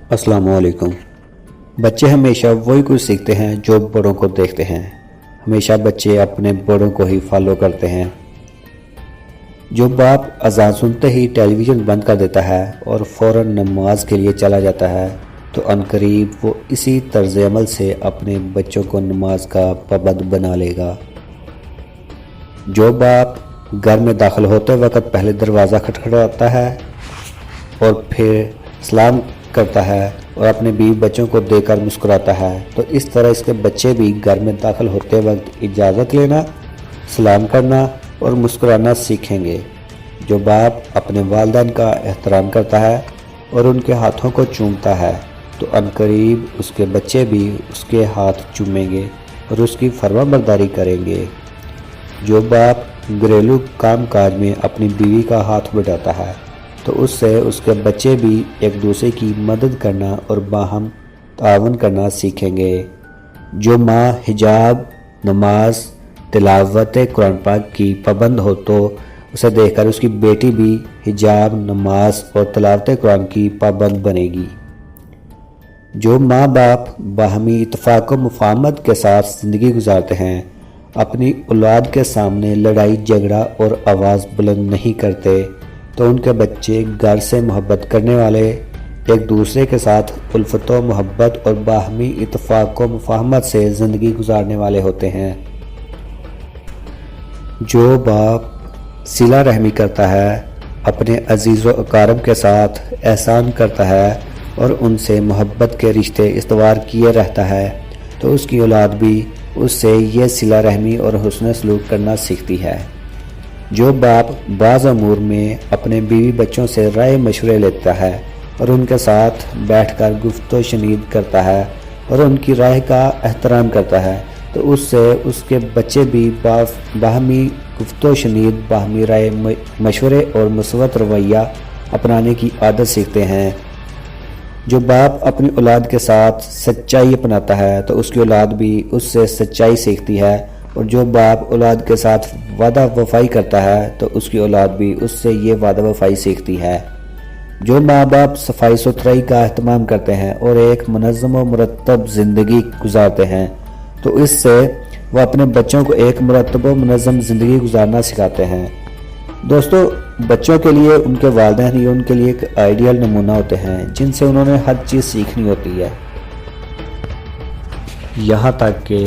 अस्सलाम वालेकुम। बच्चे हमेशा वही कुछ सीखते हैं जो बड़ों को देखते हैं। हमेशा बच्चे अपने बड़ों को ही फॉलो करते हैं। जो बाप अज़ान सुनते ही टेलीविज़न बंद कर देता है और फ़ौरन नमाज के लिए चला जाता है, तो अनकरीब वो इसी तर्ज अमल से अपने बच्चों को नमाज का पाबंद बना लेगा। जो बाप घर में दाखिल होते वक्त पहले दरवाज़ा खटखटाता है और फिर सलाम करता है और अपने बीवी बच्चों को देकर मुस्कुराता है, तो इस तरह इसके बच्चे भी घर में दाखिल होते वक्त इजाज़त लेना, सलाम करना और मुस्कुराना सीखेंगे। जो बाप अपने वालिदैन का एहतराम करता है और उनके हाथों को चूमता है, तो अनकरीब उसके बच्चे भी उसके हाथ चूमेंगे और उसकी फरमाबरदारी करेंगे। जो बाप घरेलू काम काज में अपनी बीवी का हाथ बढ़ाता है, तो उससे उसके बच्चे भी एक दूसरे की मदद करना और बाहम तावन करना सीखेंगे। जो माँ हिजाब, नमाज, तिलावत कुरान पाक की पाबंद हो, तो उसे देखकर उसकी बेटी भी हिजाब, नमाज और तिलावत कुरान की पाबंद बनेगी। जो माँ बाप बाहमी इत्तेफाक व मुफाहमत के साथ ज़िंदगी गुजारते हैं, अपनी औलाद के सामने लड़ाई झगड़ा और आवाज़ बुलंद नहीं करते, तो उनके बच्चे घर से मोहब्बत करने वाले, एक दूसरे के साथ उल्फत व मोहब्बत और बाहमी इत्तेफाक व मुफाहमत से ज़िंदगी गुजारने वाले होते हैं। जो बाप सिला रहमी करता है, अपने अजीज़ व अकारब के साथ एहसान करता है और उनसे मोहब्बत के रिश्ते इस्तवार किए रहता है, तो उसकी औलाद भी उससे ये सिला रहमी और हुस्न सलूक करना सीखती है। जो बाप बाज़ अमूर में अपने बीवी बच्चों से राय मशवरे लेता है और उनके साथ बैठकर गुफ्तो शनीद करता है और उनकी राय का एहतराम करता है, तो उससे उसके बच्चे भी बाहमी गुफ्तो शनीद, बाहमी राय मशवरे और मुस्बत रवैया अपनाने की आदत सीखते हैं। जो बाप अपनी औलाद के साथ सच्चाई अपनाता है, तो उसकी औलाद भी उससे सच्चाई सीखती है, और जो बाप औलाद के साथ वादा वफाई करता है, तो उसकी औलाद भी उससे ये वादा वफाई सीखती है। जो माँ बाप सफाई सुथराई का अहतमाम करते हैं और एक मुनज़्ज़म व मुरतब ज़िंदगी गुजारते हैं, तो इससे वह अपने बच्चों को एक मुरतब व मुनज़्ज़म ज़िंदगी गुजारना सिखाते हैं। दोस्तों, बच्चों के लिए उनके वालिदैन ही उनके लिए एक आइडियल नमूना होते हैं, जिनसे उन्होंने हर चीज़ सीखनी होती है। यहाँ तक कि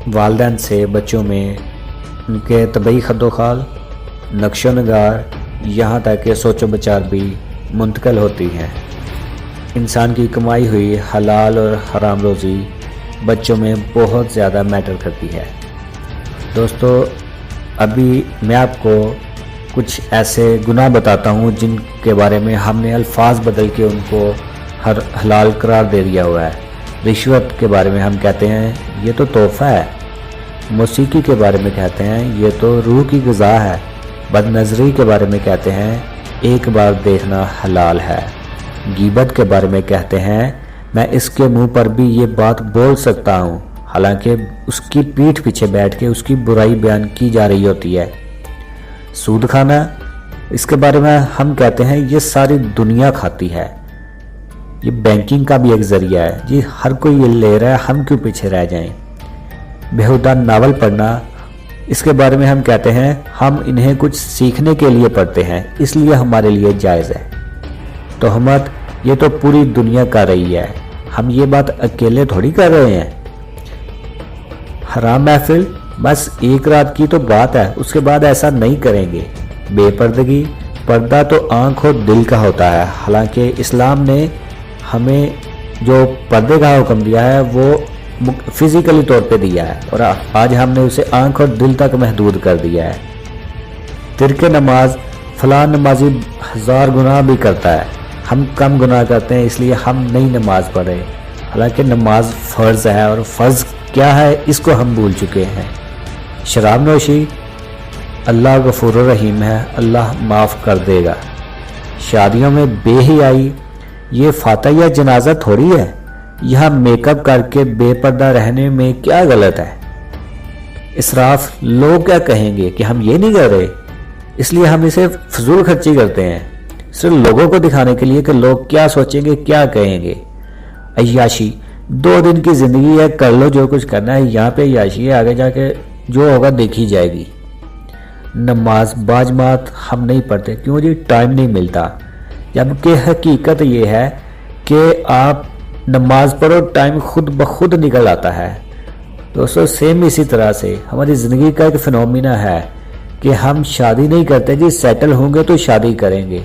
वालिदैन से बच्चों में उनके तबई खद्दोखाल, नक्शो नगार, यहाँ तक कि सोचो विचार भी मुंतकिल होती हैं। इंसान की कमाई हुई हलाल और हराम रोज़ी बच्चों में बहुत ज़्यादा मैटर करती है। दोस्तों, अभी मैं आपको कुछ ऐसे गुनाह बताता हूँ जिनके बारे में हमने अल्फाज बदल के उनको हलाल करार दे दिया हुआ है। रिश्वत के बारे में हम कहते हैं ये तो तोहफ़ा है। मौसीकी के बारे में कहते हैं ये तो रूह की ग़िज़ा है। बदनज़री के बारे में कहते हैं एक बार देखना हलाल है। गीबत के बारे में कहते हैं मैं इसके मुंह पर भी ये बात बोल सकता हूँ, हालांकि उसकी पीठ पीछे बैठ के उसकी बुराई बयान की जा रही होती है। सूद खाना, इसके बारे में हम कहते हैं ये सारी दुनिया खाती है। ये बैंकिंग का भी एक ज़रिया है जी, हर कोई ये ले रहा है, हम क्यों पीछे रह जाएं। बेहुदा नावल पढ़ना, इसके बारे में हम कहते हैं हम इन्हें कुछ सीखने के लिए पढ़ते हैं, इसलिए हमारे लिए जायज़ है। तोहमत, ये तो पूरी दुनिया कर रही है, हम ये बात अकेले थोड़ी कर रहे हैं। हराम महफिल, बस एक रात की तो बात है, उसके बाद ऐसा नहीं करेंगे। बेपर्दगी, पर्दा तो आँख और दिल का होता है, हालांकि इस्लाम ने हमें जो पर्दे का हुक्म दिया है वो फिज़िकली तौर पे दिया है, और आज हमने उसे आँख और दिल तक महदूद कर दिया है। तिरके नमाज, फलां नमाजी 1000 गुनाह भी करता है, हम कम गुनाह करते हैं इसलिए हम नहीं नमाज पढ़े, हालांकि नमाज फ़र्ज़ है और फ़र्ज़ क्या है इसको हम भूल चुके हैं। शराब नोशी, अल्लाह गफूर रहीम है, अल्लाह माफ़ कर देगा। शादियों में बेहयाई, ये फातह या जनाजा थोड़ी है, यहाँ मेकअप करके बेपर्दा रहने में क्या गलत है। इसराफ, लोग क्या कहेंगे कि हम ये नहीं कर रहे, इसलिए हम इसे फजूल खर्ची करते हैं। صرف لوگوں کو دکھانے کے لیے کہ لوگ کیا سوچیں گے کیا کہیں گے. عیاشی 2 دن کی زندگی ہے, کر لو جو کچھ کرنا ہے. یہاں پہ عیاشی ہے, آگے جا کے جو ہوگا دیکھی جائے گی. نماز باجماعت ہم نہیں پڑھتے, کیوں جی؟ ٹائم نہیں ملتا. جبکہ حقیقت یہ ہے کہ آپ نماز پڑھو, ٹائم خود بخود نکل آتا ہے. دوستو سیم اسی طرح سے ہماری زندگی کا ایک فنومینا ہے کہ ہم شادی نہیں کرتے جی, سیٹل ہوں گے تو شادی کریں گے.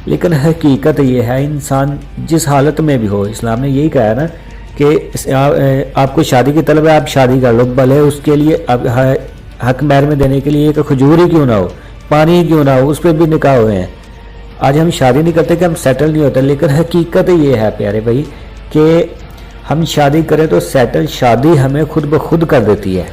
لیکن حقیقت یہ ہے انسان جس حالت میں بھی ہو, اسلام نے یہی کہا ہے نا کہ آپ کو شادی کی طلب ہے, آپ شادی کر لو, بھلے اس کے لیے حق مہر میں دینے کے لیے ایک کھجور ہی کیوں نہ ہو, پانی ہی کیوں نہ ہو, اس پہ بھی نکاح ہوئے ہیں. آج ہم شادی نہیں کرتے کہ ہم سیٹل نہیں ہوتے, لیکن حقیقت یہ ہے پیارے بھائی کہ ہم شادی کریں تو سیٹل شادی ہمیں خود بخود کر دیتی ہے.